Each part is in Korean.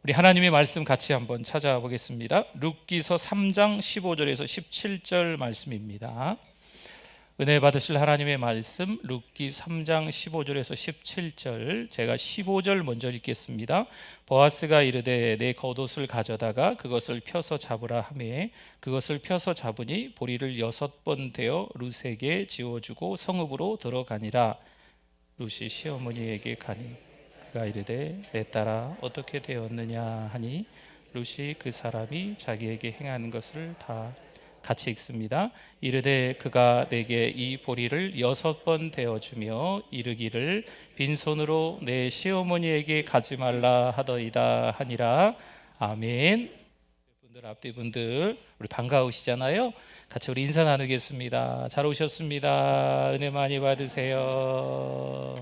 우리 하나님의 말씀 같이 한번 찾아보겠습니다. 룻기서 3장 15절에서 17절 말씀입니다. 은혜 받으실 하나님의 말씀 룻기 3장 15절에서 17절, 제가 15절 먼저 읽겠습니다. 보아스가 이르되 내 겉옷을 가져다가 그것을 펴서 잡으라 하매 그것을 펴서 잡으니 보리를 6번 대어 룻에게 지워주고 성읍으로 들어가니라. 룻이 시어머니에게 가니 그가 이르되 내 딸아 어떻게 되었느냐 하니 룻이 그 사람이 자기에게 행한 것을 다 같이 읽습니다. 이르되 그가 내게 이 보리를 6번 대어주며 이르기를 빈손으로 내 시어머니에게 가지 말라 하더이다 하니라. 아멘. 분들 앞뒤 분들 우리 반가우시잖아요. 같이 우리 인사 나누겠습니다. 잘 오셨습니다. 은혜 많이 받으세요.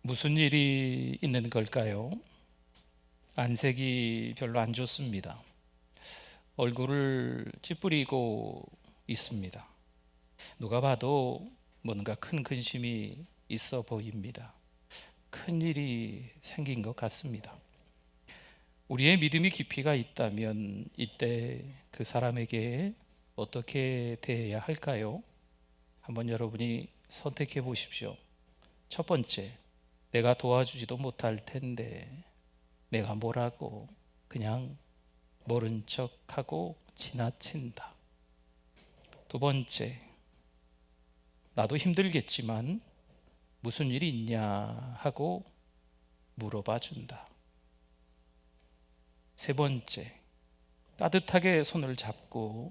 무슨 일이 있는 걸까요? 안색이 별로 안 좋습니다. 얼굴을 찌푸리고 있습니다. 누가 봐도 뭔가 큰 근심이 있어 보입니다. 큰 일이 생긴 것 같습니다. 우리의 믿음이 깊이가 있다면 이때 그 사람에게 어떻게 대해야 할까요? 한번 여러분이 선택해 보십시오. 첫 번째, 내가 도와주지도 못할 텐데 내가 뭐라고 그냥 모른 척하고 지나친다. 두 번째, 나도 힘들겠지만 무슨 일이 있냐 하고 물어봐 준다. 세 번째, 따뜻하게 손을 잡고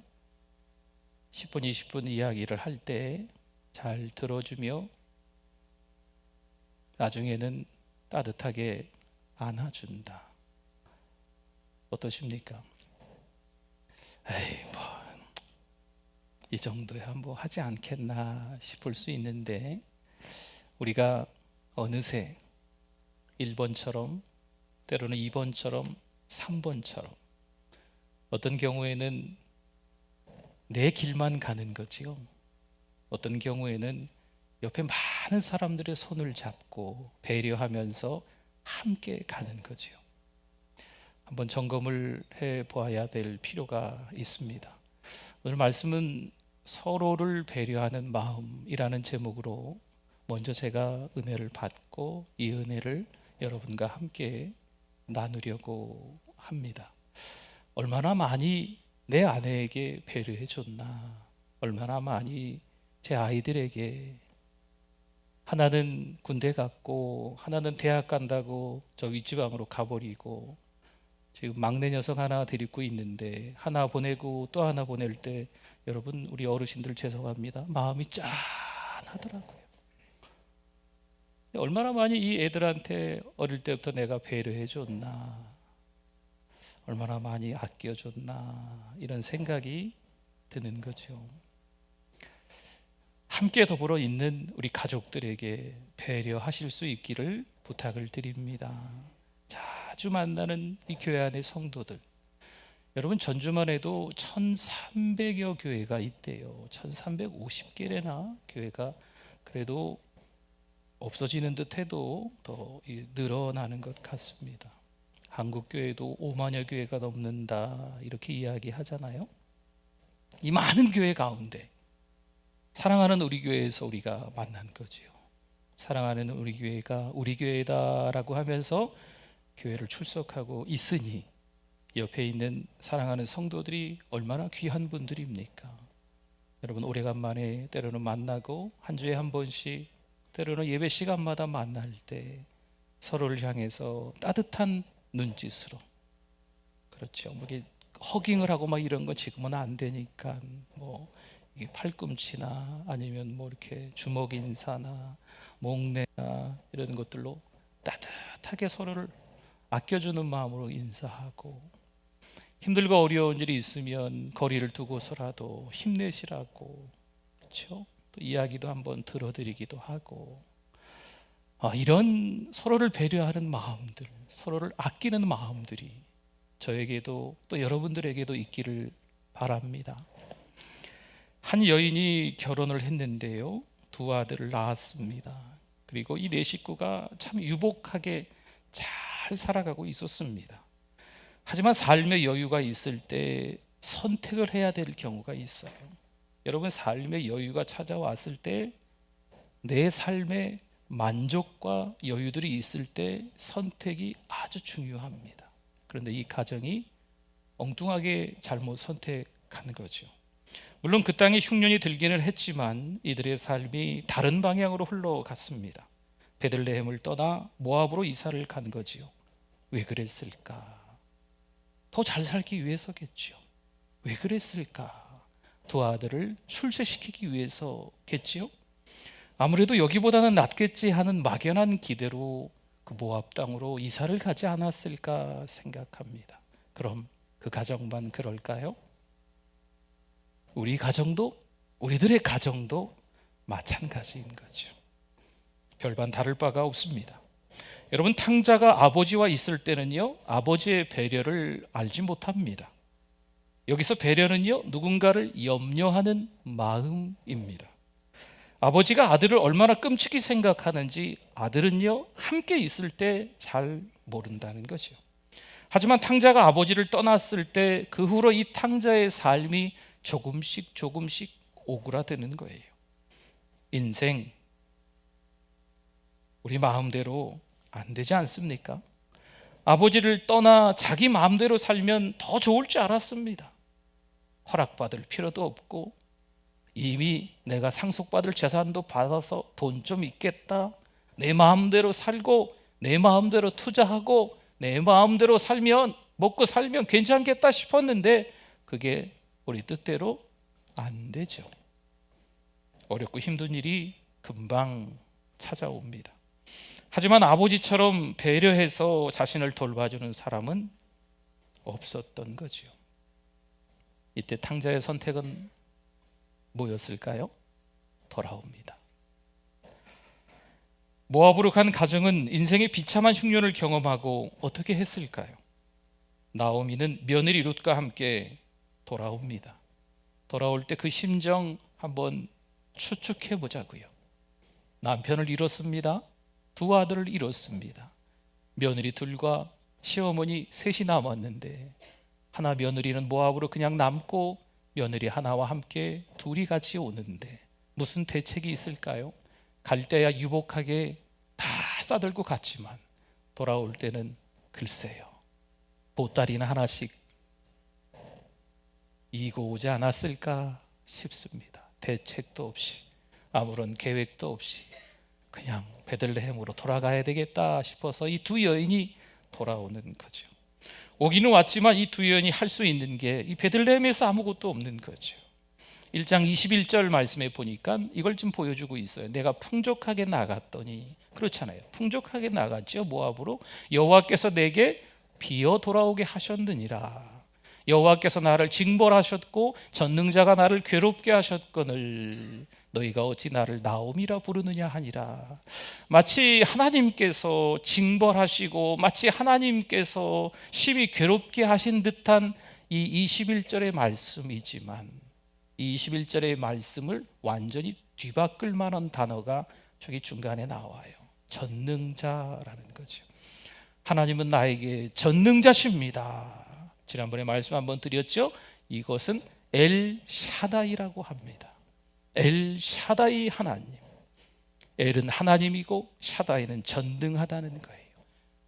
10분, 20분 이야기를 할 때 잘 들어주며 나중에는 따뜻하게 안아준다. 어떠십니까? 에이, 이 정도야 뭐 하지 않겠나 싶을 수 있는데 우리가 어느새 1번처럼 때로는 2번처럼 3번처럼 어떤 경우에는 내 길만 가는 거지요. 어떤 경우에는 옆에 많은 사람들의 손을 잡고 배려하면서 함께 가는 거지요. 한번 점검을 해보아야 될 필요가 있습니다. 오늘 말씀은 서로를 배려하는 마음이라는 제목으로 먼저 제가 은혜를 받고 이 은혜를 여러분과 함께 나누려고 합니다. 얼마나 많이 내 아내에게 배려해 줬나, 얼마나 많이 제 아이들에게, 하나는 군대 갔고 하나는 대학 간다고 저 윗지방으로 가버리고 지금 막내 녀석 하나 데리고 있는데 하나 보내고 또 하나 보낼 때 여러분 우리 어르신들 죄송합니다. 마음이 짠하더라고요. 얼마나 많이 이 애들한테 어릴 때부터 내가 배려해 줬나, 얼마나 많이 아껴줬나 이런 생각이 드는 거죠. 함께 더불어 있는 우리 가족들에게 배려하실 수 있기를 부탁을 드립니다. 자주 만나는 이 교회 안의 성도들, 여러분 전주만 해도 1300여 교회가 있대요. 1350개래나 교회가 그래도 없어지는 듯 해도 더 늘어나는 것 같습니다. 한국 교회도 5만여 교회가 넘는다 이렇게 이야기하잖아요. 이 많은 교회 가운데 사랑하는 우리 교회에서 우리가 만난 거지요. 사랑하는 우리 교회가 우리 교회다라고 하면서 교회를 출석하고 있으니 옆에 있는 사랑하는 성도들이 얼마나 귀한 분들입니까? 여러분 오래간만에 때로는 만나고 한 주에 한 번씩 때로는 예배 시간마다 만날 때 서로를 향해서 따뜻한 눈짓으로, 그렇죠. 뭐 이게 허깅을 하고 막 이런 건 지금은 안 되니까 뭐 이게 팔꿈치나 아니면 뭐 이렇게 주먹 인사나 목례나 이런 것들로 따뜻하게 서로를 아껴주는 마음으로 인사하고, 힘들고 어려운 일이 있으면 거리를 두고서라도 힘내시라고, 그렇죠? 또 이야기도 한번 들어드리기도 하고, 이런 서로를 배려하는 마음들, 서로를 아끼는 마음들이 저에게도 또 여러분들에게도 있기를 바랍니다. 한 여인이 결혼을 했는데요, 두 아들을 낳았습니다. 그리고 이 네 식구가 참 유복하게 잘 살아가고 있었습니다. 하지만 삶의 여유가 있을 때 선택을 해야 될 경우가 있어요. 여러분, 삶의 여유가 찾아왔을 때, 내 삶의 만족과 여유들이 있을 때 선택이 아주 중요합니다. 그런데 이 가정이 엉뚱하게 잘못 선택한 거죠. 물론 그 땅에 흉년이 들기는 했지만 이들의 삶이 다른 방향으로 흘러갔습니다. 베들레헴을 떠나 모압으로 이사를 간 거지요. 왜 그랬을까? 더 잘 살기 위해서겠지요. 왜 그랬을까? 두 아들을 출세시키기 위해서겠지요. 아무래도 여기보다는 낫겠지 하는 막연한 기대로 그 모압 땅으로 이사를 가지 않았을까 생각합니다. 그럼 그 가정만 그럴까요? 우리 가정도, 우리들의 가정도 마찬가지인 거죠. 별반 다를 바가 없습니다. 여러분, 탕자가 아버지와 있을 때는요, 아버지의 배려를 알지 못합니다. 여기서 배려는요, 누군가를 염려하는 마음입니다. 아버지가 아들을 얼마나 끔찍이 생각하는지 아들은요, 함께 있을 때 잘 모른다는 거죠. 하지만 탕자가 아버지를 떠났을 때 그 후로 이 탕자의 삶이 조금씩 오그라드는 거예요. 인생, 우리 마음대로 안 되지 않습니까? 아버지를 떠나 자기 마음대로 살면 더 좋을 줄 알았습니다. 허락받을 필요도 없고 이미 내가 상속받을 재산도 받아서 돈 좀 있겠다, 내 마음대로 살고 내 마음대로 투자하고 내 마음대로 살면, 먹고 살면 괜찮겠다 싶었는데 그게 우리 뜻대로 안 되죠. 어렵고 힘든 일이 금방 찾아옵니다. 하지만 아버지처럼 배려해서 자신을 돌봐주는 사람은 없었던 거죠. 이때 탕자의 선택은 뭐였을까요? 돌아옵니다. 모압으로 간 가정은 인생의 비참한 흉년을 경험하고 어떻게 했을까요? 나오미는 며느리 룻과 함께 돌아옵니다. 돌아올 때 그 심정 한번 추측해 보자고요. 남편을 잃었습니다. 두 아들을 잃었습니다. 며느리 둘과 시어머니 셋이 남았는데 하나 며느리는 모압으로 그냥 남고 며느리 하나와 함께 둘이 같이 오는데 무슨 대책이 있을까요? 갈 때야 유복하게 다 싸들고 갔지만 돌아올 때는 글쎄요, 보따리나 하나씩 이고 오지 않았을까 싶습니다. 대책도 없이, 아무런 계획도 없이 그냥 베들레헴으로 돌아가야 되겠다 싶어서 이 두 여인이 돌아오는 거죠. 오기는 왔지만 이 두 여인이 할 수 있는 게 이 베들레헴에서 아무것도 없는 거죠. 1장 21절 말씀에 보니까 이걸 좀 보여주고 있어요. 내가 풍족하게 나갔더니, 그렇잖아요. 풍족하게 나갔죠. 모압으로. 여호와께서 내게 비어 돌아오게 하셨느니라. 여호와께서 나를 징벌하셨고 전능자가 나를 괴롭게 하셨거늘 너희가 어찌 나를 나옴이라 부르느냐 하니라. 마치 하나님께서 징벌하시고 마치 하나님께서 심히 괴롭게 하신 듯한 이 21절의 말씀이지만 이 21절의 말씀을 완전히 뒤바꿀 만한 단어가 저기 중간에 나와요. 전능자라는 거죠. 하나님은 나에게 전능자십니다. 지난번에 말씀 한번 드렸죠. 이것은 엘샤다이라고 합니다. 엘샤다이 하나님. 엘은 하나님이고 샤다이는 전능하다는 거예요.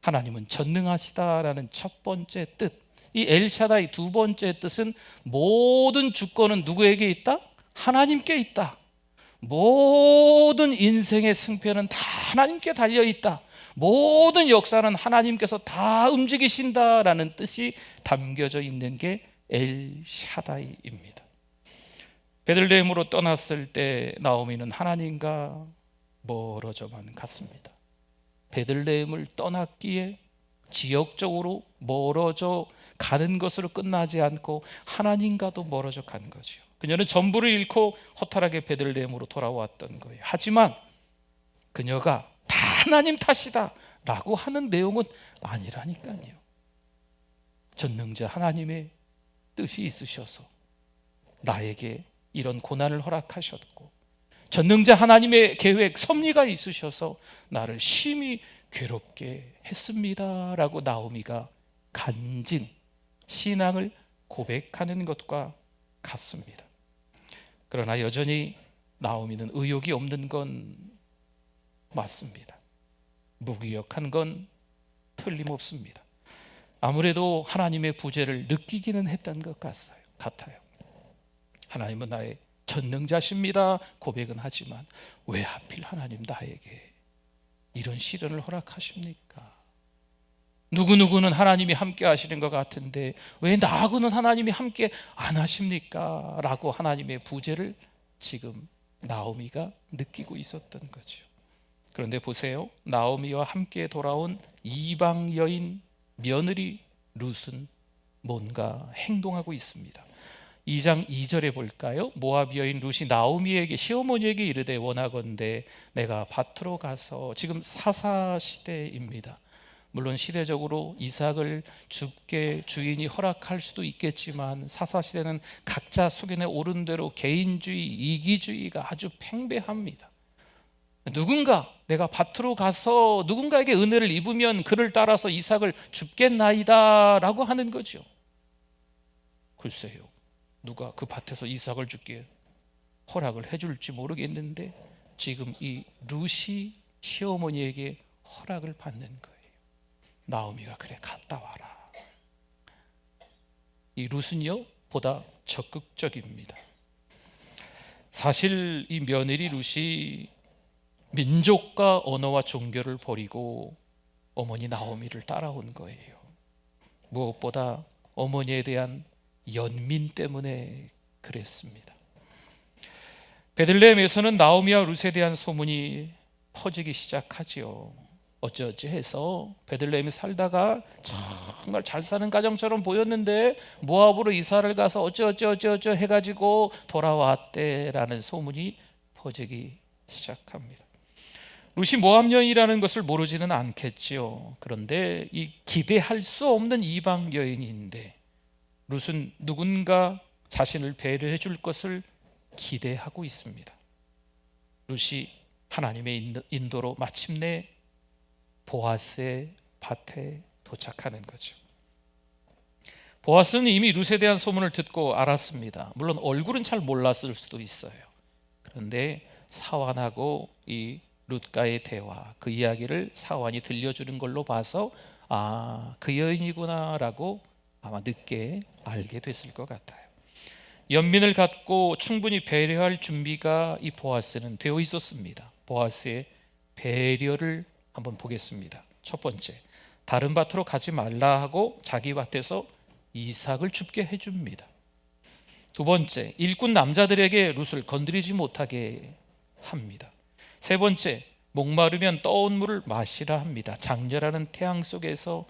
하나님은 전능하시다라는 첫 번째 뜻. 이 엘샤다이 두 번째 뜻은 모든 주권은 누구에게 있다? 하나님께 있다. 모든 인생의 승패는 다 하나님께 달려있다. 모든 역사는 하나님께서 다 움직이신다라는 뜻이 담겨져 있는 게 엘샤다이입니다. 베들레헴으로 떠났을 때 나오미는 하나님과 멀어져만 갔습니다. 베들레헴을 떠났기에 지역적으로 멀어져 가는 것으로 끝나지 않고 하나님과도 멀어져 간 거죠. 그녀는 전부를 잃고 허탈하게 베들레헴으로 돌아왔던 거예요. 하지만 그녀가 다 하나님 탓이다 라고 하는 내용은 아니라니까요. 전능자 하나님의 뜻이 있으셔서 나에게 이런 고난을 허락하셨고 전능자 하나님의 계획, 섭리가 있으셔서 나를 심히 괴롭게 했습니다 라고 나오미가 간증, 신앙을 고백하는 것과 같습니다. 그러나 여전히 나오미는 의욕이 없는 건 맞습니다. 무기력한 건 틀림없습니다. 아무래도 하나님의 부재를 느끼기는 했던 것 같아요. 하나님은 나의 전능자십니다 고백은 하지만 왜 하필 하나님 나에게 이런 시련을 허락하십니까? 누구누구는 하나님이 함께 하시는 것 같은데 왜 나하고는 하나님이 함께 안 하십니까? 라고 하나님의 부재를 지금 나오미가 느끼고 있었던 거죠. 그런데 보세요, 나오미와 함께 돌아온 이방 여인 며느리 룻은 뭔가 행동하고 있습니다. 2장 2절에 볼까요? 모압 여인 룻이 나오미에게, 시어머니에게 이르되 원하건대 내가 밭으로 가서, 지금 사사 시대입니다. 물론 시대적으로 이삭을 줍게 주인이 허락할 수도 있겠지만 사사 시대는 각자 소견에 오른 대로 개인주의, 이기주의가 아주 팽배합니다. 누군가 내가 밭으로 가서 누군가에게 은혜를 입으면 그를 따라서 이삭을 줍겠나이다 라고 하는 거죠. 글쎄요, 누가 그 밭에서 이삭을 줍게 허락을 해줄지 모르겠는데 지금 이 룻이 시어머니에게 허락을 받는 거예요. 나오미가 그래 갔다 와라. 이 룻은요 보다 적극적입니다. 사실 이 며느리 룻이 민족과 언어와 종교를 버리고 어머니 나오미를 따라온 거예요. 무엇보다 어머니에 대한 연민 때문에 그랬습니다. 베들레헴에서는 나오미와 룻에 대한 소문이 퍼지기 시작하지요. 어찌어찌 해서 베들레헴에 살다가 정말 잘 사는 가정처럼 보였는데 모압으로 이사를 가서 어쩌어쩌 해가지고 돌아왔대라는 소문이 퍼지기 시작합니다. 룻이 모압 여인이라는 것을 모르지는 않겠지요. 그런데 이 기대할 수 없는 이방 여인인데 룻은 누군가 자신을 배려해 줄 것을 기대하고 있습니다. 룻이 하나님의 인도로 마침내 보아스의 밭에 도착하는 거죠. 보아스는 이미 룻에 대한 소문을 듣고 알았습니다. 물론 얼굴은 잘 몰랐을 수도 있어요. 그런데 사환하고 이 룻과의 대화, 그 이야기를 사환이 들려주는 걸로 봐서 그 여인이구나 라고 아마 늦게 알게 됐을 것 같아요. 연민을 갖고 충분히 배려할 준비가 이 보아스는 되어 있었습니다. 보아스의 배려를 한번 보겠습니다. 첫 번째, 다른 밭으로 가지 말라 하고 자기 밭에서 이삭을 줍게 해줍니다. 두 번째, 일꾼 남자들에게 룻을 건드리지 못하게 합니다. 세 번째, 목마르면 떠온 물을 마시라 합니다. 장렬하는 태양 속에서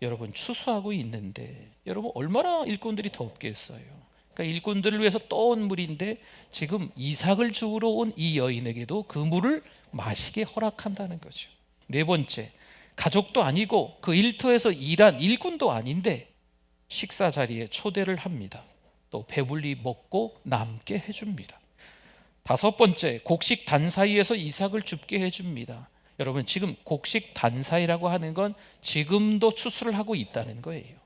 여러분 추수하고 있는데 여러분 얼마나 일꾼들이 덥겠어요. 그러니까 일꾼들을 위해서 떠온 물인데 지금 이삭을 주우러 온 이 여인에게도 그 물을 마시게 허락한다는 거죠. 네 번째, 가족도 아니고 그 일터에서 일한 일꾼도 아닌데 식사 자리에 초대를 합니다. 또 배불리 먹고 남게 해줍니다. 다섯 번째, 곡식 단 사이에서 이삭을 줍게 해줍니다. 여러분 지금 곡식 단 사이라고 하는 건 지금도 추수를 하고 있다는 거예요.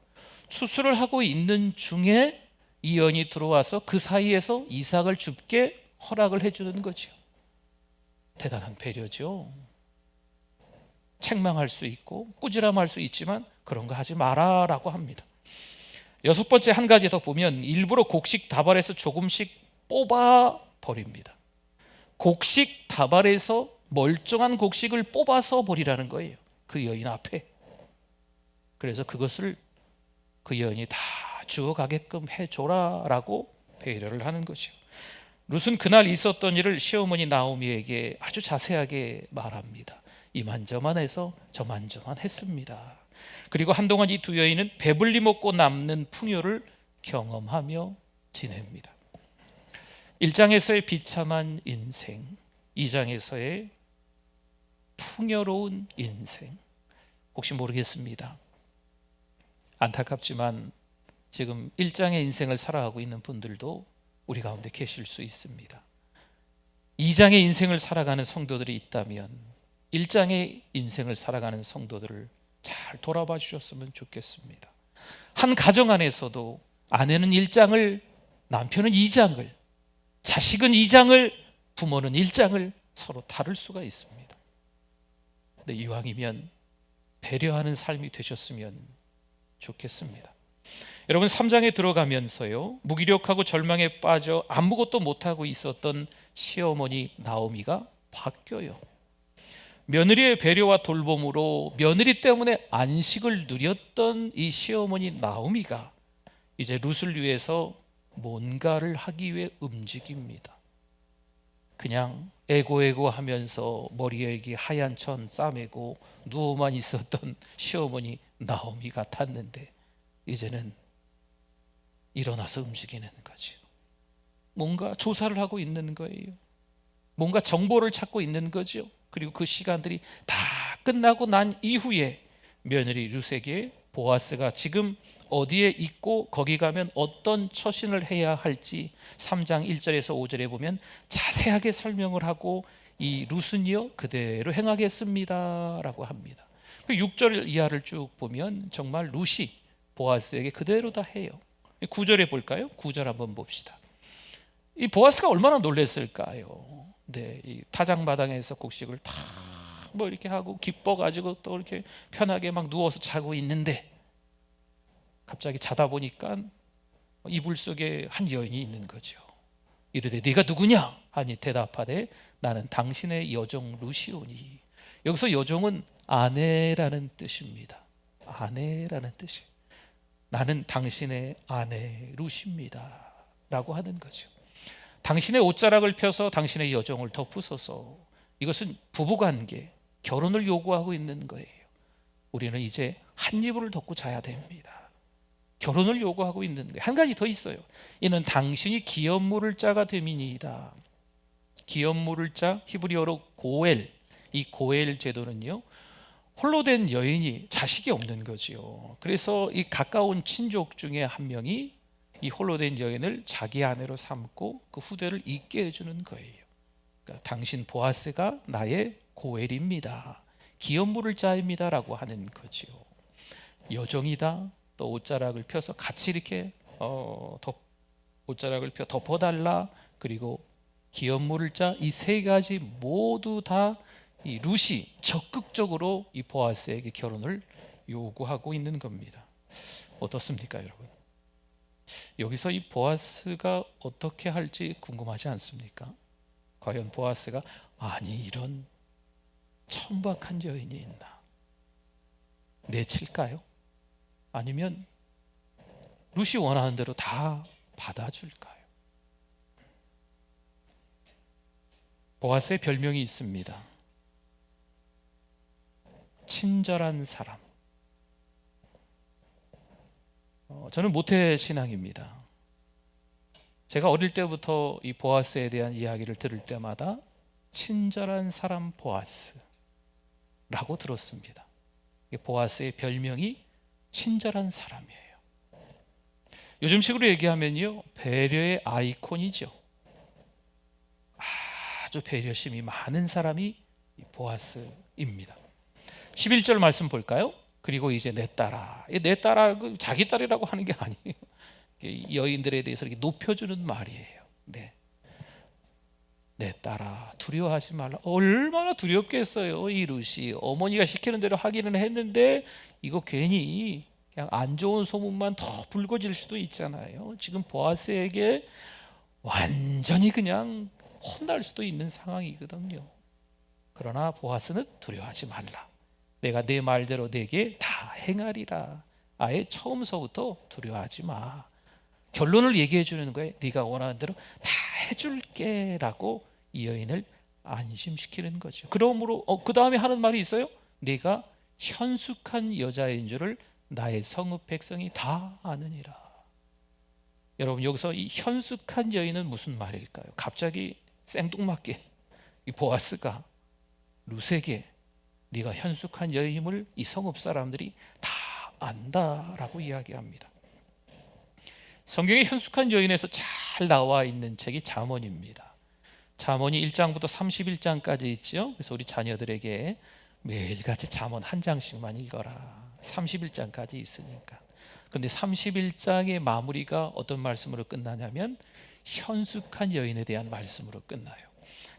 추수를 하고 있는 중에 이 여인이 들어와서 그 사이에서 이삭을 줍게 허락을 해주는 거죠. 대단한 배려죠. 책망할 수 있고 꾸지람할 수 있지만 그런 거 하지 마라 라고 합니다. 여섯 번째, 한 가지 더 보면 일부러 곡식 다발에서 조금씩 뽑아 버립니다. 곡식 다발에서 멀쩡한 곡식을 뽑아서 버리라는 거예요, 그 여인 앞에. 그래서 그것을 그 여인이 다 주워가게끔 해줘라 라고 배려를 하는 거죠. 룻은 그날 있었던 일을 시어머니 나오미에게 아주 자세하게 말합니다. 이만저만해서 저만저만 했습니다. 그리고 한동안 이 두 여인은 배불리 먹고 남는 풍요를 경험하며 지냅니다. 1장에서의 비참한 인생, 2장에서의 풍요로운 인생. 혹시 모르겠습니다. 안타깝지만 지금 1장의 인생을 살아가고 있는 분들도 우리 가운데 계실 수 있습니다. 2장의 인생을 살아가는 성도들이 있다면 1장의 인생을 살아가는 성도들을 잘 돌아봐 주셨으면 좋겠습니다. 한 가정 안에서도 아내는 1장을, 남편은 2장을, 자식은 2장을, 부모는 1장을 서로 다를 수가 있습니다. 근데 이왕이면 배려하는 삶이 되셨으면 좋겠습니다. 여러분, 3장에 들어가면서요, 무기력하고 절망에 빠져 아무것도 못하고 있었던 시어머니 나오미가 바뀌어요. 며느리의 배려와 돌봄으로 며느리 때문에 안식을 누렸던 이 시어머니 나오미가 이제 룻을 위해서 뭔가를 하기 위해 움직입니다. 그냥 에고에고 하면서 머리에 이게 하얀 천 싸매고 누워만 있었던 시어머니 나오미 같았는데 이제는 일어나서 움직이는 거죠. 뭔가 조사를 하고 있는 거예요. 뭔가 정보를 찾고 있는 거죠. 그리고 그 시간들이 다 끝나고 난 이후에 며느리 룻에게 보아스가 지금 어디에 있고 거기 가면 어떤 처신을 해야 할지 3장 1절에서 5절에 보면 자세하게 설명을 하고 이 룻은요 그대로 행하겠습니다 라고 합니다. 6절 이하를 쭉 보면 정말 룻이 보아스에게 그대로 다 해요. 9절에 볼까요? 9절 한번 봅시다. 이 보아스가 얼마나 놀랐을까요? 네, 이 타작마당에서 곡식을 다 뭐 이렇게 하고 기뻐가지고 또 이렇게 편하게 막 누워서 자고 있는데 갑자기 자다 보니까 이불 속에 한 여인이 있는 거죠. 이르되 네가 누구냐 하니 대답하되 나는 당신의 여종 룻이오니. 여기서 여종은 아내라는 뜻입니다. 아내라는 뜻이. 나는 당신의 아내 룻입니다 라고 하는 거죠. 당신의 옷자락을 펴서 당신의 여종을 덮으소서. 이것은 부부관계, 결혼을 요구하고 있는 거예요. 우리는 이제 한 이불을 덮고 자야 됩니다. 결혼을 요구하고 있는 거예요. 한 가지 더 있어요. 이는 당신이 기업 물을 자가 됨이니이다. 기업 물을 자, 히브리어로 고엘. 이 고엘 제도는요, 홀로 된 여인이 자식이 없는 거지요. 그래서 이 가까운 친족 중에 한 명이 이 홀로 된 여인을 자기 아내로 삼고 그 후대를 잇게 해주는 거예요. 그러니까 당신 보아스가 나의 고엘입니다. 기업 물을 자입니다 라고 하는 거지요. 여종이다. 또 옷자락을 펴서 같이 이렇게 옷자락을 펴 덮어달라. 그리고 기업 물을 자, 이 세 가지 모두 다 이 룻이 적극적으로 이 보아스에게 결혼을 요구하고 있는 겁니다. 어떻습니까, 여러분? 여기서 이 보아스가 어떻게 할지 궁금하지 않습니까? 과연 보아스가 아니 이런 천박한 여인이 있나 내칠까요? 아니면 룻이 원하는 대로 다 받아줄까요? 보아스의 별명이 있습니다. 친절한 사람. 저는 모태신앙입니다. 제가 어릴 때부터 이 보아스에 대한 이야기를 들을 때마다 친절한 사람 보아스라고 들었습니다. 보아스의 별명이 친절한 사람이에요. 요즘식으로 얘기하면요, 배려의 아이콘이죠. 아주 배려심이 많은 사람이 보아스입니다. 11절 말씀 볼까요? 그리고 이제 내 딸아. 내 딸아, 자기 딸이라고 하는 게 아니에요. 여인들에 대해서 이렇게 높여주는 말이에요. 네. 내 딸아, 두려워하지 말라. 얼마나 두렵겠어요. 이 룻이 어머니가 시키는 대로 하기는 했는데 이거 괜히 그냥 안 좋은 소문만 더 불거질 수도 있잖아요. 지금 보아스에게 완전히 그냥 혼날 수도 있는 상황이거든요. 그러나 보아스는 두려워하지 말라. 내가 내 말대로 내게 다 행하리라. 아예 처음서부터 두려워하지 마. 결론을 얘기해 주는 거예요. 네가 원하는 대로 다 해줄게 라고 이 여인을 안심시키는 거죠. 그러므로 그 다음에 하는 말이 있어요. 네가 현숙한 여자인 줄을 나의 성읍 백성이 다 아느니라. 여러분, 여기서 이 현숙한 여인은 무슨 말일까요? 갑자기 생뚱맞게 이 보아스가 룻에게 네가 현숙한 여인임을 이 성읍 사람들이 다 안다라고 이야기합니다. 성경에 현숙한 여인에서 잘 나와 있는 책이 잠언입니다. 잠언이 1장부터 31장까지 있죠. 그래서 우리 자녀들에게 매일같이 잠언 한 장씩만 읽어라. 31장까지 있으니까. 그런데 31장의 마무리가 어떤 말씀으로 끝나냐면 현숙한 여인에 대한 말씀으로 끝나요.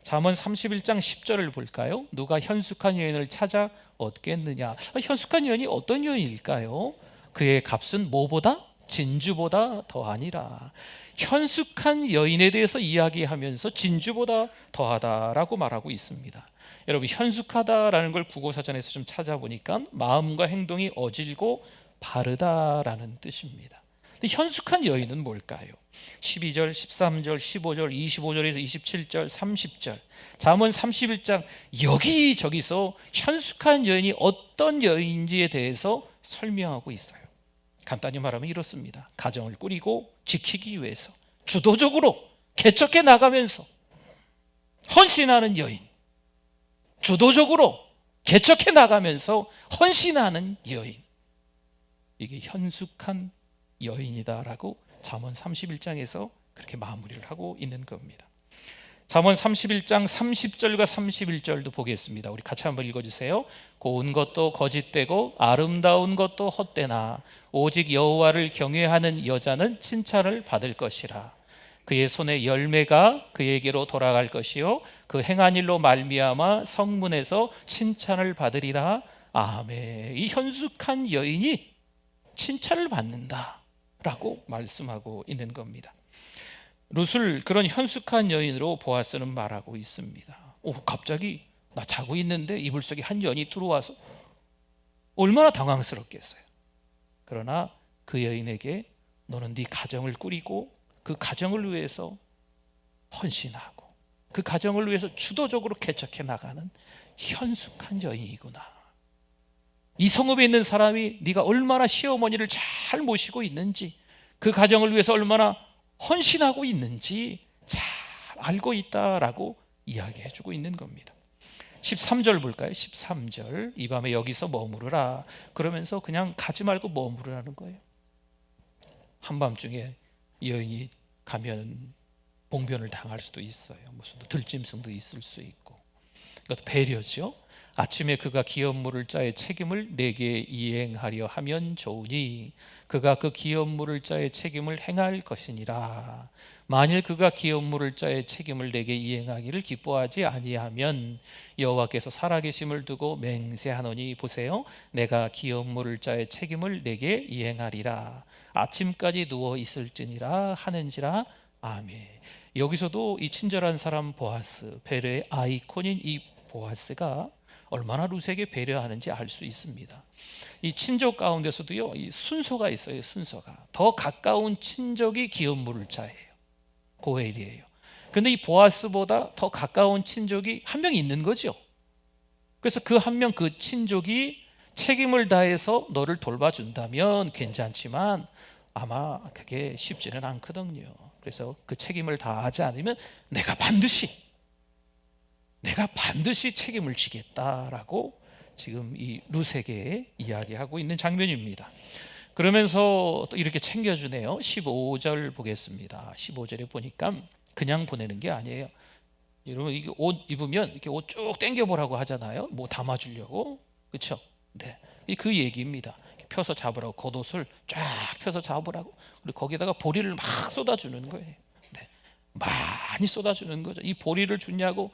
잠언 31장 10절을 볼까요? 누가 현숙한 여인을 찾아 얻겠느냐. 현숙한 여인이 어떤 여인일까요? 그의 값은 뭐보다? 진주보다 더하니라. 현숙한 여인에 대해서 이야기하면서 진주보다 더하다라고 말하고 있습니다. 여러분, 현숙하다라는 걸 국어사전에서 좀 찾아보니까 마음과 행동이 어질고 바르다라는 뜻입니다. 근데 현숙한 여인은 뭘까요? 12절, 13절, 15절, 25절에서 27절, 30절, 잠언 31장 여기저기서 현숙한 여인이 어떤 여인인지에 대해서 설명하고 있어요. 간단히 말하면 이렇습니다. 가정을 꾸리고 지키기 위해서 주도적으로 개척해 나가면서 헌신하는 여인, 주도적으로 개척해 나가면서 헌신하는 여인, 이게 현숙한 여인이다라고 잠언 31장에서 그렇게 마무리를 하고 있는 겁니다. 잠언 31장 30절과 31절도 보겠습니다. 우리 같이 한번 읽어주세요. 고운 것도 거짓되고 아름다운 것도 헛되나 오직 여호와를 경외하는 여자는 칭찬을 받을 것이라. 그의 손의 열매가 그에게로 돌아갈 것이요 그 행한 일로 말미암아 성문에서 칭찬을 받으리라. 아멘. 이 현숙한 여인이 칭찬을 받는다라고 말씀하고 있는 겁니다. 룻을 그런 현숙한 여인으로 보아스는 말하고 있습니다. 갑자기 나 자고 있는데 이불 속에 한 여인이 들어와서 얼마나 당황스럽겠어요. 그러나 그 여인에게 너는 네 가정을 꾸리고 그 가정을 위해서 헌신하고 그 가정을 위해서 주도적으로 개척해 나가는 현숙한 여인이구나. 이 성읍에 있는 사람이 네가 얼마나 시어머니를 잘 모시고 있는지, 그 가정을 위해서 얼마나 헌신하고 있는지 잘 알고 있다라고 이야기해 주고 있는 겁니다. 13절 볼까요? 13절, 이 밤에 여기서 머무르라. 그러면서 그냥 가지 말고 머무르라는 거예요. 한밤중에 여인이 가면 봉변을 당할 수도 있어요. 무슨 들짐승도 있을 수 있고. 이것도 배려죠. 아침에 그가 기업 물을 자의 책임을 내게 이행하려 하면 좋으니 그가 그 기업 물을 자의 책임을 행할 것이니라. 만일 그가 기업 물을 자의 책임을 내게 이행하기를 기뻐하지 아니하면 여호와께서 살아계심을 두고 맹세하노니 보세요, 내가 기업 물을 자의 책임을 내게 이행하리라. 아침까지 누워 있을지니라 하는지라. 아멘. 여기서도 이 친절한 사람 보아스, 배려의 아이콘인 이 보아스가 얼마나 룻에게 배려하는지 알 수 있습니다. 이 친족 가운데서도요, 이 순서가 있어요. 순서가 더 가까운 친족이 기업 물을 자예요. 고엘이에요. 그런데 이 보아스보다 더 가까운 친족이 한 명 있는 거죠. 그래서 그 한 명, 그 친족이 책임을 다해서 너를 돌봐준다면 괜찮지만 아마 그게 쉽지는 않거든요. 그래서 그 책임을 다하지 않으면 내가 반드시 책임을 지겠다라고 지금 이 룻에게 이야기하고 있는 장면입니다. 그러면서 또 이렇게 챙겨주네요. 15절 보겠습니다. 15절에 보니까 그냥 보내는 게 아니에요. 여러분, 이게 옷 입으면 이렇게 옷 쭉 당겨보라고 하잖아요. 뭐 담아주려고, 그렇죠? 네, 그 얘기입니다. 펴서 잡으라고, 겉옷을 쫙 펴서 잡으라고. 그리고 거기다가 보리를 막 쏟아주는 거예요. 네, 많이 쏟아주는 거죠. 이 보리를 주냐고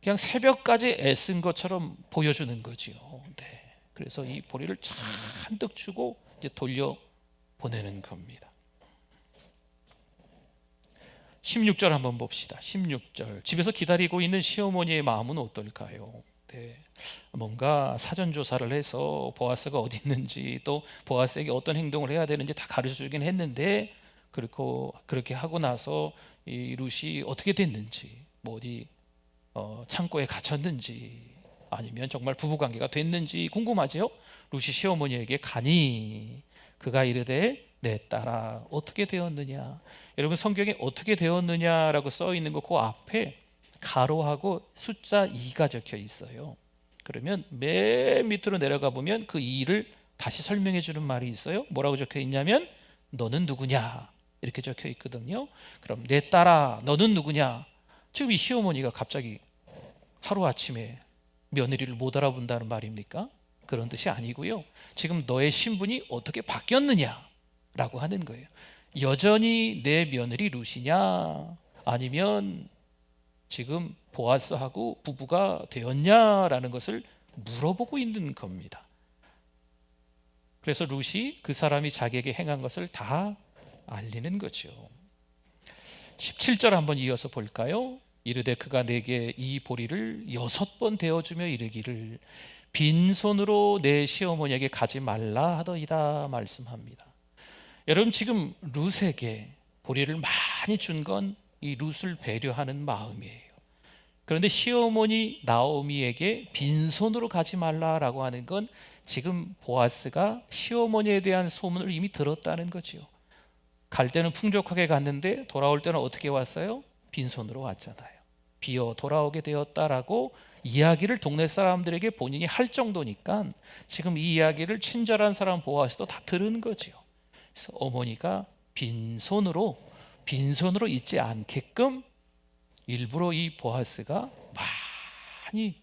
그냥 새벽까지 애쓴 것처럼 보여주는 거지요. 네, 그래서 이 보리를 잔뜩 주고 이제 돌려 보내는 겁니다. 16절 한번 봅시다. 16절, 집에서 기다리고 있는 시어머니의 마음은 어떨까요? 네, 뭔가 사전 조사를 해서 보아스가 어디 있는지, 또 보아스에게 어떤 행동을 해야 되는지 다 가르쳐주긴 했는데, 그렇게 하고 나서 이 룻이 어떻게 됐는지, 뭐 어디 창고에 갇혔는지, 아니면 정말 부부관계가 됐는지 궁금하지요? 룻이 시어머니에게 가니 그가 이르되 내 딸아 어떻게 되었느냐. 여러분, 성경에 어떻게 되었느냐라고 써 있는 거 그 앞에 가로하고 숫자 2가 적혀 있어요. 그러면 맨 밑으로 내려가 보면 그 2를 다시 설명해 주는 말이 있어요. 뭐라고 적혀 있냐면 너는 누구냐 이렇게 적혀 있거든요. 그럼 내 딸아 너는 누구냐, 지금 이 시어머니가 갑자기 하루아침에 며느리를 못 알아본다는 말입니까? 그런 뜻이 아니고요. 지금 너의 신분이 어떻게 바뀌었느냐라고 하는 거예요. 여전히 내 며느리 룻이냐, 아니면 지금 보아스하고 부부가 되었냐라는 것을 물어보고 있는 겁니다. 그래서 룻이 그 사람이 자기에게 행한 것을 다 알리는 거죠. 17절 한번 이어서 볼까요? 이르되 그가 내게 이 보리를 6번 대어주며 이르기를 빈손으로 내 시어머니에게 가지 말라 하더이다 말씀합니다. 여러분, 지금 룻에게 보리를 많이 준 건 이 룻을 배려하는 마음이에요. 그런데 시어머니 나오미에게 빈손으로 가지 말라라고 하는 건 지금 보아스가 시어머니에 대한 소문을 이미 들었다는 거죠. 갈 때는 풍족하게 갔는데 돌아올 때는 어떻게 왔어요? 빈손으로 왔잖아요. 비어 돌아오게 되었다라고 이야기를 동네 사람들에게 본인이 할 정도니까 지금 이 이야기를 친절한 사람 보아스도 다 들은 거죠. 그래서 어머니가 빈손으로 있지 않게끔 일부러 이 보아스가 많이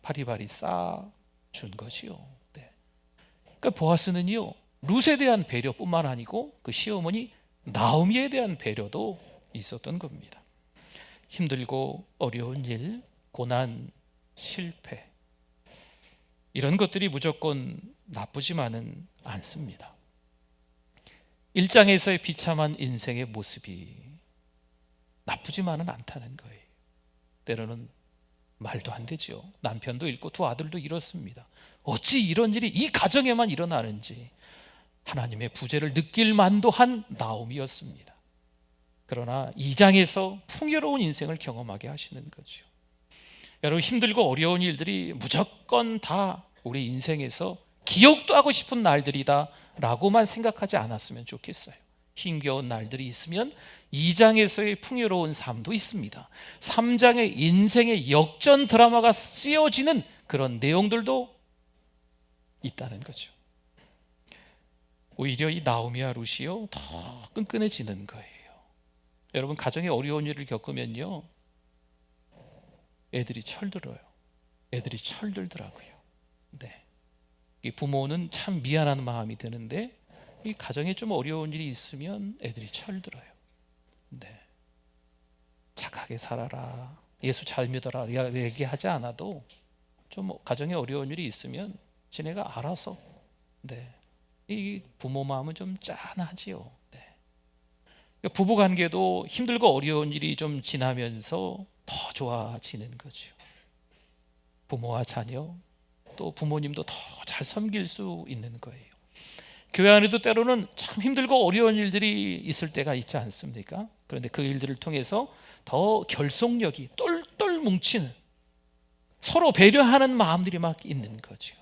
바리바리 싸준 거지요. 네. 그러니까 보아스는요, 룻에 대한 배려뿐만 아니고 그 시어머니 나오미에 대한 배려도 있었던 겁니다. 힘들고 어려운 일, 고난, 실패, 이런 것들이 무조건 나쁘지만은 않습니다. 일장에서의 비참한 인생의 모습이 나쁘지만은 않다는 거예요. 때로는 말도 안 되죠. 남편도 잃고 두 아들도 잃었습니다. 어찌 이런 일이 이 가정에만 일어나는지 하나님의 부재를 느낄 만도 한 나오미였습니다. 그러나 2장에서 풍요로운 인생을 경험하게 하시는 거죠. 여러분, 힘들고 어려운 일들이 무조건 다 우리 인생에서 기억도 하고 싶은 날들이다 라고만 생각하지 않았으면 좋겠어요. 힘겨운 날들이 있으면 2장에서의 풍요로운 삶도 있습니다. 3장의 인생의 역전 드라마가 쓰여지는 그런 내용들도 있다는 거죠. 오히려 이 나오미와 룻이요, 더 끈끈해지는 거예요. 여러분, 가정에 어려운 일을 겪으면요, 애들이 철들더라고요. 네. 이 부모는 참 미안한 마음이 드는데 이 가정에 좀 어려운 일이 있으면 애들이 철들어요. 네. 착하게 살아라, 예수 잘 믿어라 얘기하지 않아도 좀 가정에 어려운 일이 있으면 지네가 알아서, 네, 이 부모 마음은 좀 짠하지요. 네. 부부 관계도 힘들고 어려운 일이 좀 지나면서 더 좋아지는 거죠. 부모와 자녀, 또 부모님도 더 잘 섬길 수 있는 거예요. 교회 안에도 때로는 참 힘들고 어려운 일들이 있을 때가 있지 않습니까? 그런데 그 일들을 통해서 더 결속력이 똘똘 뭉치는, 서로 배려하는 마음들이 막 있는 거죠.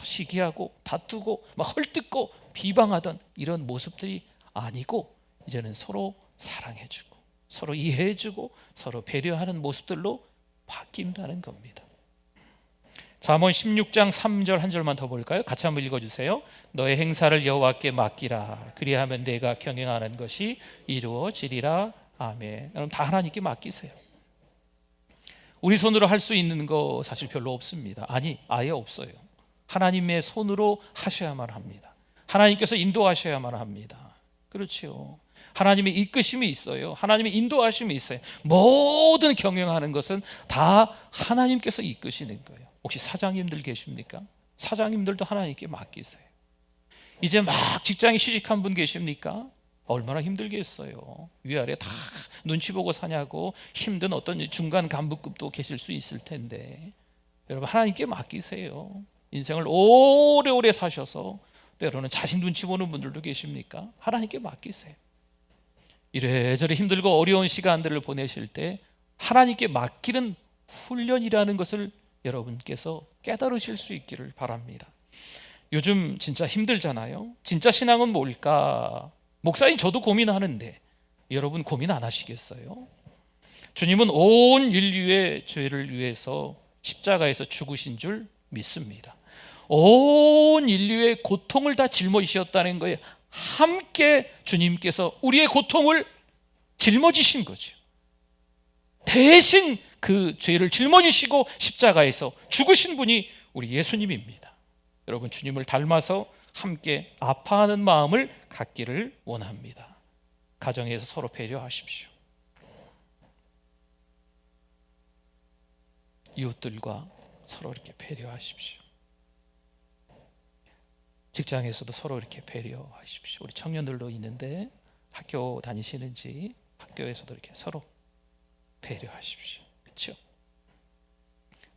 시기하고 다투고 막 헐뜯고 비방하던 이런 모습들이 아니고 이제는 서로 사랑해주고 서로 이해해주고 서로 배려하는 모습들로 바뀐다는 겁니다. 잠언 16장 3절 한 절만 더 볼까요? 같이 한번 읽어주세요. 너의 행사를 여호와께 맡기라. 그리하면 내가 경영하는 것이 이루어지리라. 아멘. 여러분, 다 하나님께 맡기세요. 우리 손으로 할 수 있는 거 사실 별로 없습니다. 아니, 아예 없어요. 하나님의 손으로 하셔야만 합니다. 하나님께서 인도하셔야만 합니다. 그렇죠. 하나님의 이끄심이 있어요. 하나님의 인도하심이 있어요. 모든 경영하는 것은 다 하나님께서 이끄시는 거예요. 혹시 사장님들 계십니까? 사장님들도 하나님께 맡기세요. 이제 막 직장에 취직한 분 계십니까? 얼마나 힘들겠어요. 위아래 다 눈치 보고 사냐고 힘든 어떤 중간 간부급도 계실 수 있을 텐데, 여러분, 하나님께 맡기세요. 인생을 오래오래 사셔서 때로는 자식 눈치 보는 분들도 계십니까? 하나님께 맡기세요. 이래저래 힘들고 어려운 시간들을 보내실 때 하나님께 맡기는 훈련이라는 것을 여러분께서 깨달으실 수 있기를 바랍니다. 요즘 진짜 힘들잖아요. 진짜 신앙은 뭘까? 목사님, 저도 고민하는데 여러분 고민 안 하시겠어요? 주님은 온 인류의 죄를 위해서 십자가에서 죽으신 줄 믿습니다. 온 인류의 고통을 다 짊어지셨다는 거예요. 함께 주님께서 우리의 고통을 짊어지신 거죠. 대신 그 죄를 짊어지시고 십자가에서 죽으신 분이 우리 예수님입니다. 여러분, 주님을 닮아서 함께 아파하는 마음을 갖기를 원합니다. 가정에서 서로 배려하십시오. 이웃들과 서로 이렇게 배려하십시오. 직장에서도 서로 이렇게 배려하십시오. 우리 청년들도 있는데 학교 다니시는지 학교에서도 이렇게 서로 배려하십시오. 그렇죠?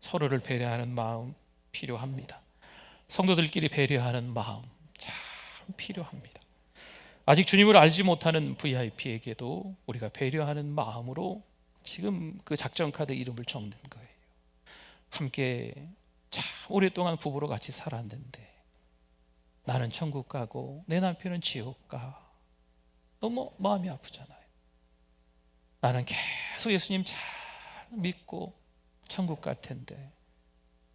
서로를 배려하는 마음 필요합니다. 성도들끼리 배려하는 마음 참 필요합니다. 아직 주님을 알지 못하는 VIP에게도 우리가 배려하는 마음으로 지금 그 작전 카드 이름을 적는 거예요. 함께 참 오랫동안 부부로 같이 살았는데 나는 천국 가고 내 남편은 지옥 가. 너무 마음이 아프잖아요. 나는 계속 예수님 잘 믿고 천국 갈 텐데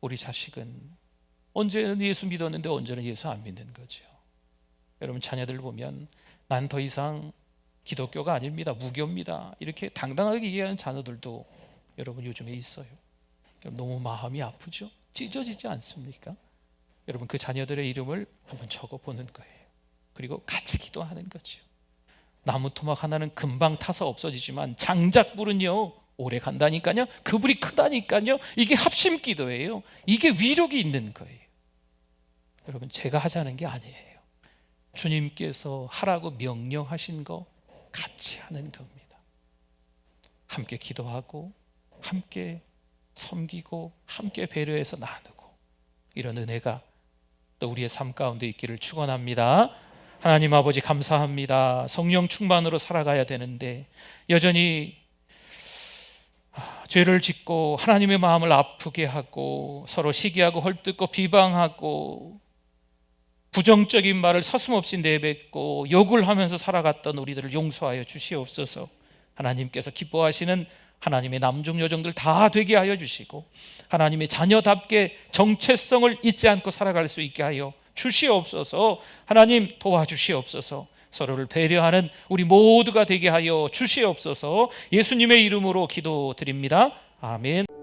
우리 자식은 언제는 예수 믿었는데 언제는 예수 안 믿는 거죠. 여러분, 자녀들 보면 난 더 이상 기독교가 아닙니다, 무교입니다, 이렇게 당당하게 얘기하는 자녀들도 여러분 요즘에 있어요. 너무 마음이 아프죠? 찢어지지 않습니까? 여러분, 그 자녀들의 이름을 한번 적어보는 거예요. 그리고 같이 기도하는 거죠. 나무 토막 하나는 금방 타서 없어지지만 장작불은요 오래 간다니까요. 그 불이 크다니까요. 이게 합심 기도예요. 이게 위력이 있는 거예요. 여러분, 제가 하자는 게 아니에요. 주님께서 하라고 명령하신 거 같이 하는 겁니다. 함께 기도하고 함께 섬기고 함께 배려해서 나누고 이런 은혜가 또 우리의 삶 가운데 있기를 축원합니다. 하나님 아버지, 감사합니다. 성령 충만으로 살아가야 되는데 여전히 죄를 짓고 하나님의 마음을 아프게 하고 서로 시기하고 헐뜯고 비방하고 부정적인 말을 서슴없이 내뱉고 욕을 하면서 살아갔던 우리들을 용서하여 주시옵소서. 하나님께서 기뻐하시는 하나님의 남종 여종들 다 되게 하여 주시고 하나님의 자녀답게 정체성을 잊지 않고 살아갈 수 있게 하여 주시옵소서. 하나님 도와주시옵소서. 서로를 배려하는 우리 모두가 되게 하여 주시옵소서. 예수님의 이름으로 기도드립니다. 아멘.